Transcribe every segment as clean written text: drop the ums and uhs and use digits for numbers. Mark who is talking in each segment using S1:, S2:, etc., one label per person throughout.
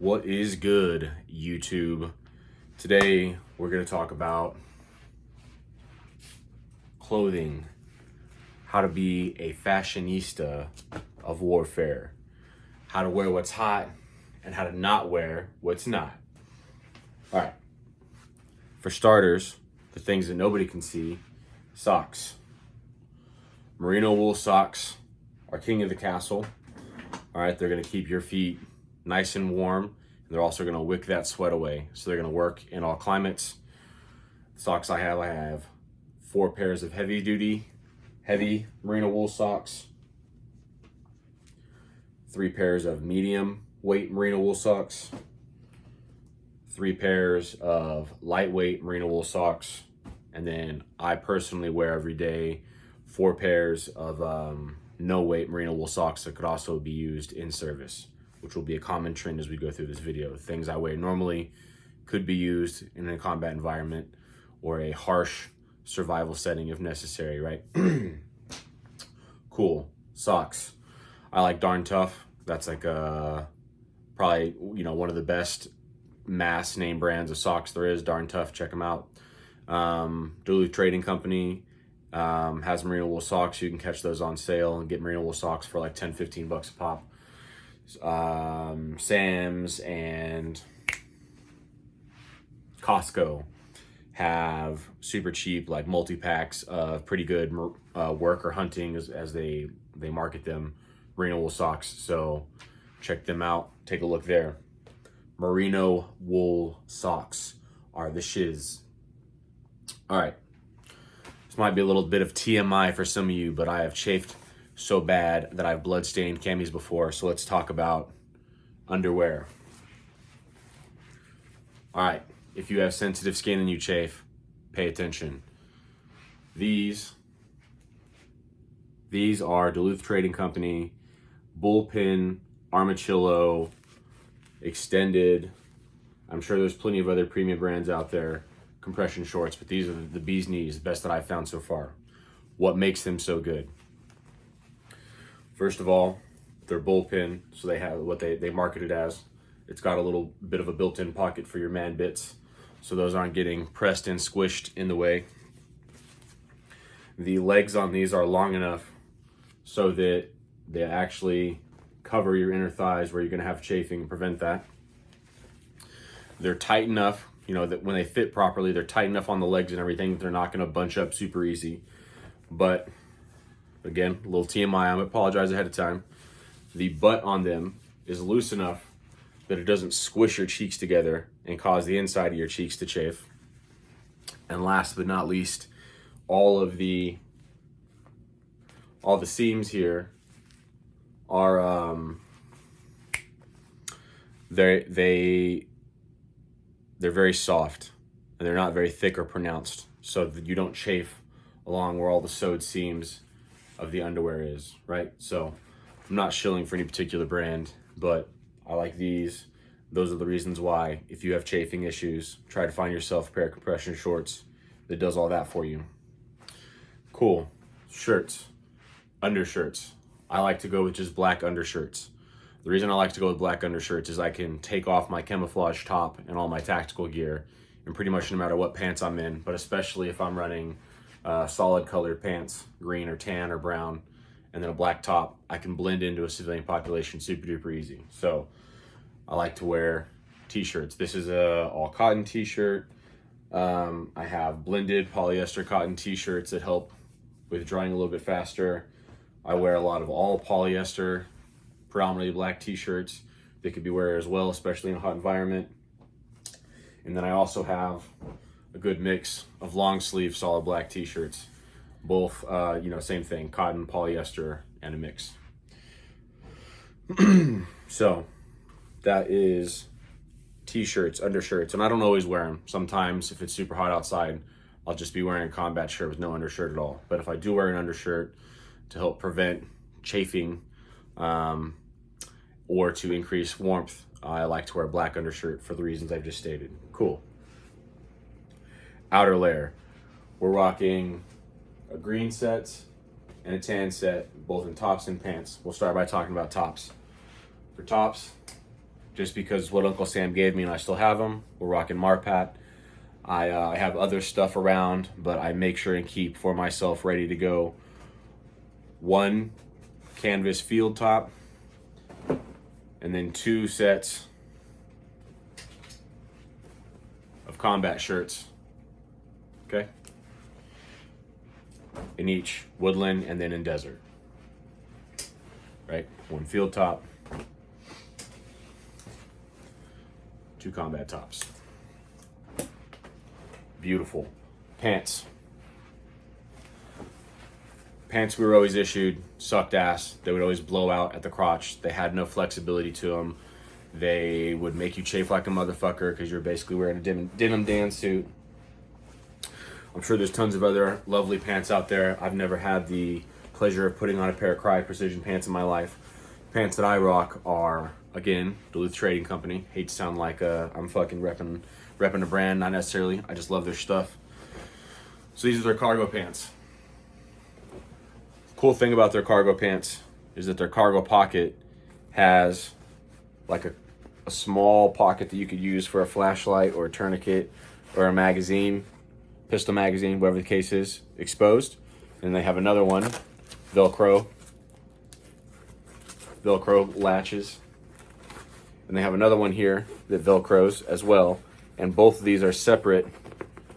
S1: What is good, YouTube? Today we're going to talk about clothing, how to be a fashionista of warfare, how to wear what's hot, and how to not wear what's not. All right. For starters, the things that nobody can see, socks. Merino wool socks are king of the castle. All right, they're going to keep your feet nice and warm, and they're also going to wick that sweat away. So they're going to work in all climates. Socks I have 4 pairs of heavy merino wool socks, 3 pairs of medium weight merino wool socks, 3 pairs of lightweight merino wool socks, and then I personally wear every day 4 pairs of no weight merino wool socks that could also be used in service, which will be a common trend as we go through this video. Things I wear normally could be used in a combat environment or a harsh survival setting if necessary, right? Cool. Socks. I like Darn Tough. That's like probably, one of the best mass name brands of socks there is. Darn Tough, check them out. Duluth Trading Company has merino wool socks. You can catch those on sale and get merino wool socks for like 10-15 bucks a pop. Sam's and Costco have super cheap like multi-packs of pretty good work or hunting as they market them, merino wool socks. So check them out, take a look there. Merino wool socks are the shiz. All right, this might be a little bit of TMI for some of you, but I have chafed so bad that I've blood-stained camis before. So let's talk about underwear. All right, if you have sensitive skin and you chafe, pay attention. These are Duluth Trading Company, Bullpen, Armachillo, Extended. I'm sure there's plenty of other premium brands out there, compression shorts, but these are the bee's knees, the best that I've found so far. What makes them so good? First of all, they're bullpen, so they have what they market it as. It's got a little bit of a built-in pocket for your man bits, so those aren't getting pressed and squished in the way. The legs on these are long enough so that they actually cover your inner thighs where you're going to have chafing and prevent that. They're tight enough, that when they fit properly, they're tight enough on the legs and everything that they're not going to bunch up super easy. But again, a little TMI, I apologize ahead of time. The butt on them is loose enough that it doesn't squish your cheeks together and cause the inside of your cheeks to chafe. And last but not least, all the seams here are they're very soft and they're not very thick or pronounced, so that you don't chafe along where all the sewed seams of the underwear is, right? So I'm not shilling for any particular brand, but I like these. Those are the reasons why, if you have chafing issues, try to find yourself a pair of compression shorts that does all that for you. Cool. Shirts, undershirts. I like to go with just black undershirts. The reason I like to go with black undershirts is I can take off my camouflage top and all my tactical gear, and pretty much no matter what pants I'm in, but especially if I'm running solid colored pants, green or tan or brown, and then a black top, I can blend into a civilian population super duper easy. So I like to wear t-shirts. This is a all cotton t-shirt. I have blended polyester cotton t-shirts that help with drying a little bit faster. I wear a lot of all polyester, predominantly black t-shirts. They could be wear as well, especially in a hot environment. And then I also have a good mix of long sleeve solid black t-shirts. Both, same thing, cotton, polyester, and a mix. So that is t-shirts, undershirts, and I don't always wear them. Sometimes if it's super hot outside, I'll just be wearing a combat shirt with no undershirt at all. But if I do wear an undershirt to help prevent chafing or to increase warmth, I like to wear a black undershirt for the reasons I've just stated. Cool. Outer layer. We're rocking a green set and a tan set, both in tops and pants. We'll start by talking about tops. For tops, just because what Uncle Sam gave me and I still have them. We're rocking Marpat. I have other stuff around, but I make sure and keep for myself ready to go one canvas field top and then 2 sets of combat shirts. Okay? In each woodland and then in desert. Right? 1 field top, 2 combat tops. Beautiful. Pants. Pants we were always issued sucked ass. They would always blow out at the crotch. They had no flexibility to them. They would make you chafe like a motherfucker because you're basically wearing a denim Dan suit. I'm sure there's tons of other lovely pants out there. I've never had the pleasure of putting on a pair of Crye Precision pants in my life. Pants that I rock are, again, Duluth Trading Company. Hate to sound like I'm fucking repping a brand, not necessarily. I just love their stuff. So these are their cargo pants. Cool thing about their cargo pants is that their cargo pocket has like a small pocket that you could use for a flashlight or a tourniquet or a magazine, pistol magazine, whatever the case is, exposed. And they have another one, Velcro latches. And they have another one here that Velcros as well. And both of these are separate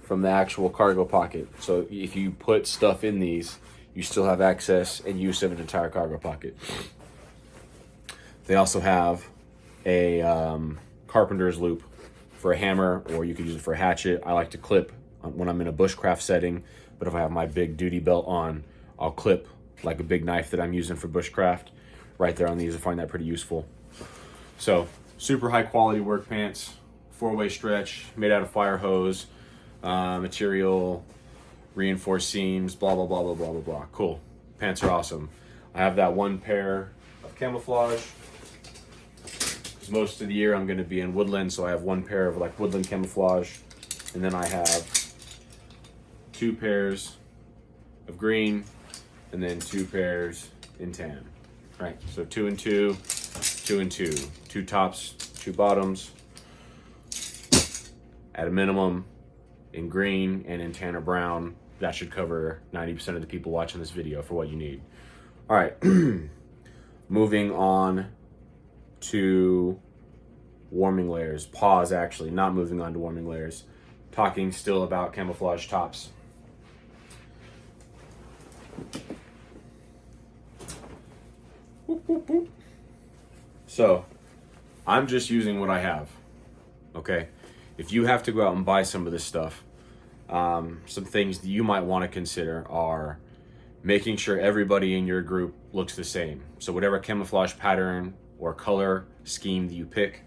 S1: from the actual cargo pocket. So if you put stuff in these, you still have access and use of an entire cargo pocket. They also have a carpenter's loop for a hammer, or you could use it for a hatchet. I like to clip when I'm in a bushcraft setting, but if I have my big duty belt on, I'll clip like a big knife that I'm using for bushcraft right there on these. I find that pretty useful. So super high quality work pants, 4-way stretch, made out of fire hose, material, reinforced seams, blah, blah, blah, blah, blah, blah, blah. Cool. Pants are awesome. I have that 1 pair of camouflage. Because most of the year I'm going to be in woodland, so I have 1 pair of like woodland camouflage. And then I have 2 pairs of green, and then 2 pairs in tan. Right? So 2 and 2, 2 and 2. 2 tops, 2 bottoms. At a minimum, in green and in tan or brown. That should cover 90% of the people watching this video for what you need. All right, moving on to warming layers. Pause, actually, not moving on to warming layers. Talking still about camouflage tops. Whoop, whoop, whoop. So, I'm just using what I have, okay? If you have to go out and buy some of this stuff, some things that you might want to consider are making sure everybody in your group looks the same. So whatever camouflage pattern or color scheme that you pick,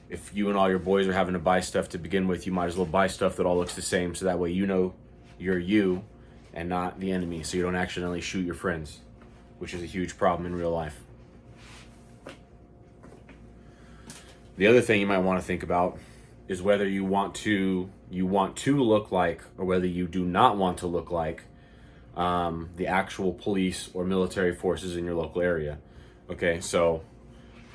S1: if you and all your boys are having to buy stuff to begin with, you might as well buy stuff that all looks the same, so that way you know you're you and not the enemy, so you don't accidentally shoot your friends, which is a huge problem in real life. The other thing you might want to think about is whether you want to look like, or whether you do not want to look like the actual police or military forces in your local area. Okay, so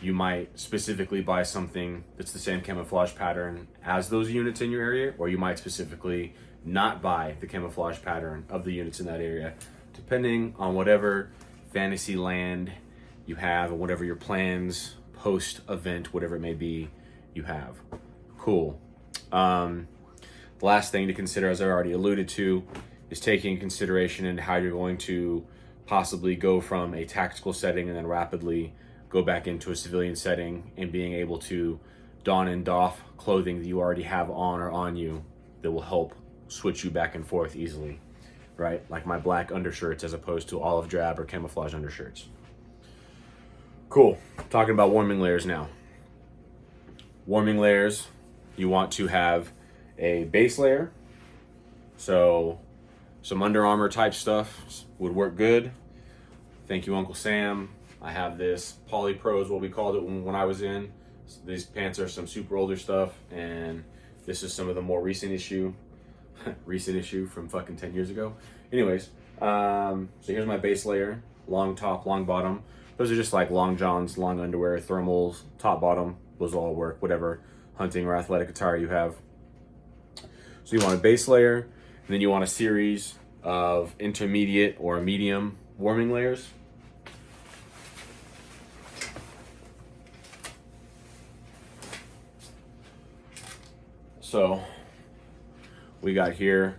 S1: you might specifically buy something that's the same camouflage pattern as those units in your area, or you might specifically not buy the camouflage pattern of the units in that area, depending on whatever fantasy land you have, or whatever your plans post-event, whatever it may be, you have. Cool. The last thing to consider, as I already alluded to, is taking into consideration into how you're going to possibly go from a tactical setting and then rapidly go back into a civilian setting, and being able to don and doff clothing that you already have on or on you that will help switch you back and forth easily, right? Like my black undershirts as opposed to olive drab or camouflage undershirts. Cool. Talking about warming layers now. Warming layers, you want to have a base layer. So some Under Armour type stuff would work good. Thank you, Uncle Sam. I have this Poly Pro is what we called it when I was in. These pants are some super older stuff, and this is some of the more recent issue from fucking 10 years ago. Anyways, so here's my base layer, long top, long bottom. Those are just like long johns, long underwear, thermals, top, bottom. Those all work, whatever hunting or athletic attire you have. So you want a base layer, and then you want a series of intermediate or medium warming layers. So we got here,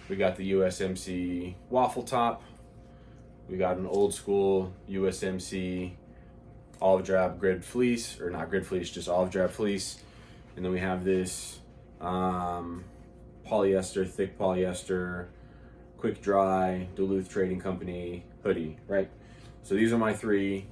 S1: we got the USMC waffle top. We got an old school USMC olive drab grid fleece, or not grid fleece, just olive drab fleece. And then we have this polyester, thick polyester, quick dry, Duluth Trading Company hoodie, right? So these are my 3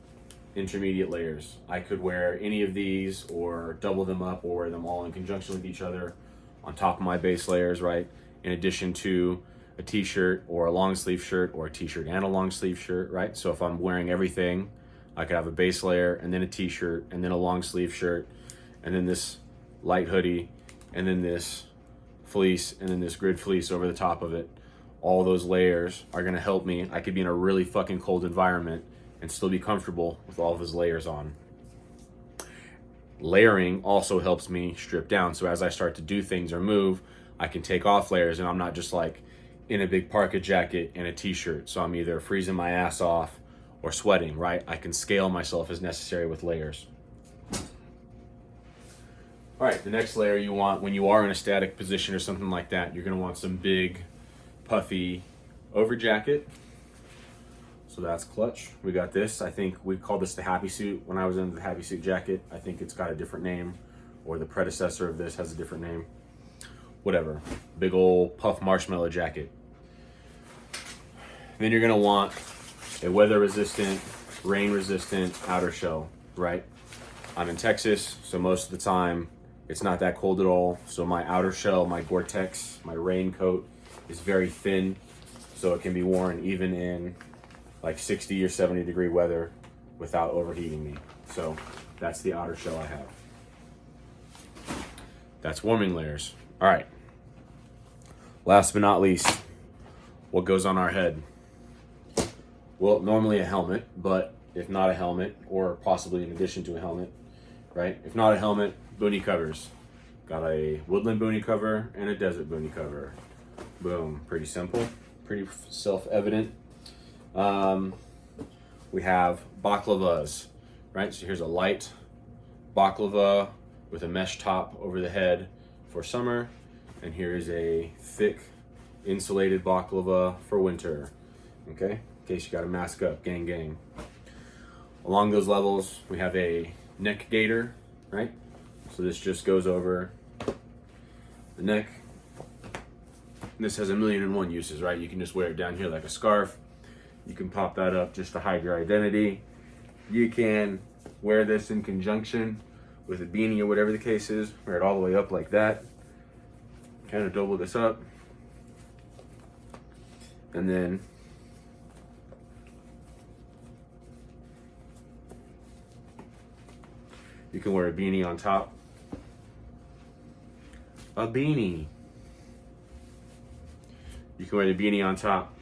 S1: intermediate layers. I could wear any of these or double them up or wear them all in conjunction with each other on top of my base layers, right? In addition to a t-shirt or a long sleeve shirt or a t-shirt and a long sleeve shirt, right? So if I'm wearing everything, I could have a base layer and then a t-shirt and then a long sleeve shirt and then this light hoodie and then this fleece and then this grid fleece over the top of it. All those layers are gonna help me. I could be in a really fucking cold environment and still be comfortable with all of his layers on. Layering also helps me strip down. So as I start to do things or move, I can take off layers and I'm not just like in a big parka jacket and a t-shirt. So I'm either freezing my ass off or sweating, right? I can scale myself as necessary with layers. All right, the next layer you want when you are in a static position or something like that, you're gonna want some big, puffy over jacket. So that's clutch. We got this. I think we called this the happy suit when I was in the happy suit jacket. I think it's got a different name, or the predecessor of this has a different name. Whatever. Big old puff marshmallow jacket. Then you're gonna want a weather resistant, rain resistant outer shell, right? I'm in Texas, so most of the time it's not that cold at all. So my outer shell, my Gore-Tex, my raincoat is very thin, so it can be worn even in like 60 or 70 degree weather without overheating me. So that's the outer shell I have. That's warming layers. All right. Last but not least, what goes on our head? Well, normally a helmet, but if not a helmet, or possibly in addition to a helmet, right? If not a helmet, boonie covers. Got a woodland boonie cover and a desert boonie cover. Boom, pretty simple, pretty self-evident. We have baklavas, right? So here's a light baklava with a mesh top over the head for summer. And here is a thick insulated baklava for winter, okay? In case you gotta mask up, gang, gang. Along those levels, we have a neck gaiter, right? So this just goes over the neck. And this has 1,000,001 uses, right? You can just wear it down here like a scarf. You can pop that up just to hide your identity. You can wear this in conjunction with a beanie or whatever the case is. Wear it all the way up like that. Kind of double this up. And then you can wear a beanie on top. A beanie. You can wear the beanie on top.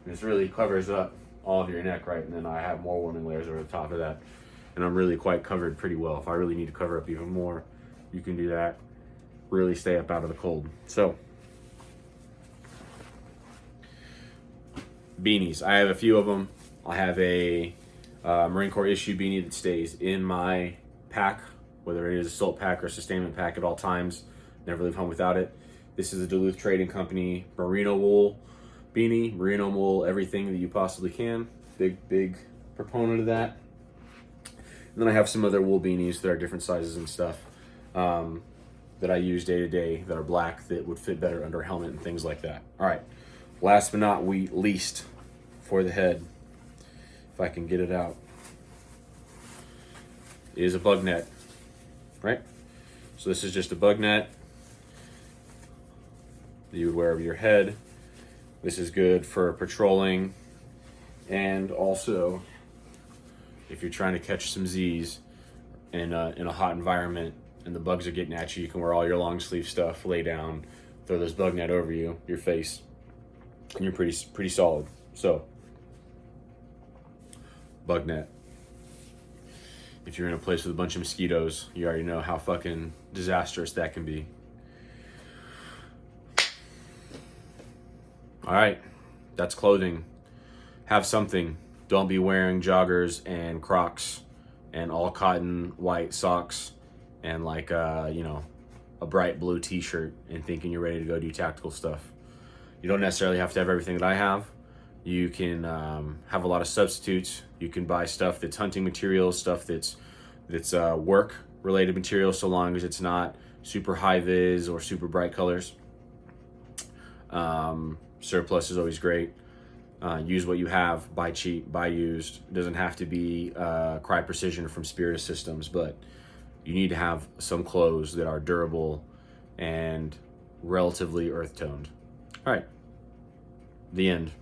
S1: This really covers up all of your neck, right? And then I have more warming layers over the top of that. And I'm really quite covered pretty well. If I really need to cover up even more, you can do that. Really stay up out of the cold. So, beanies. I have a few of them. I have a Marine Corps issue beanie that stays in my pack, whether it is a salt pack or a sustainment pack at all times. Never leave home without it. This is a Duluth Trading Company merino wool beanie. Merino wool, everything that you possibly can. Big proponent of that. And then I have some other wool beanies that are different sizes and stuff that I use day to day that are black that would fit better under a helmet and things like that. All right, last but not least for the head, if I can get it out, is a bug net, right? So this is just a bug net that you would wear over your head. This is good for patrolling and also if you're trying to catch some Z's in a hot environment and the bugs are getting at you, you can wear all your long sleeve stuff, lay down, throw this bug net over your face, and you're pretty solid. So, bug net. if you're in a place with a bunch of mosquitoes, you already know how fucking disastrous that can be. All right, that's clothing. Have something. Don't be wearing joggers and Crocs and all cotton white socks and like a bright blue t-shirt and thinking you're ready to go do tactical stuff. You don't necessarily have to have everything that I have. You can have a lot of substitutes. You can buy stuff that's hunting materials, stuff that's work related materials, so long as it's not super high vis or super bright colors. Surplus is always great. Use what you have, buy cheap, buy used. It doesn't have to be Cry Precision from Spirit Systems, but you need to have some clothes that are durable and relatively earth toned. All right, the end.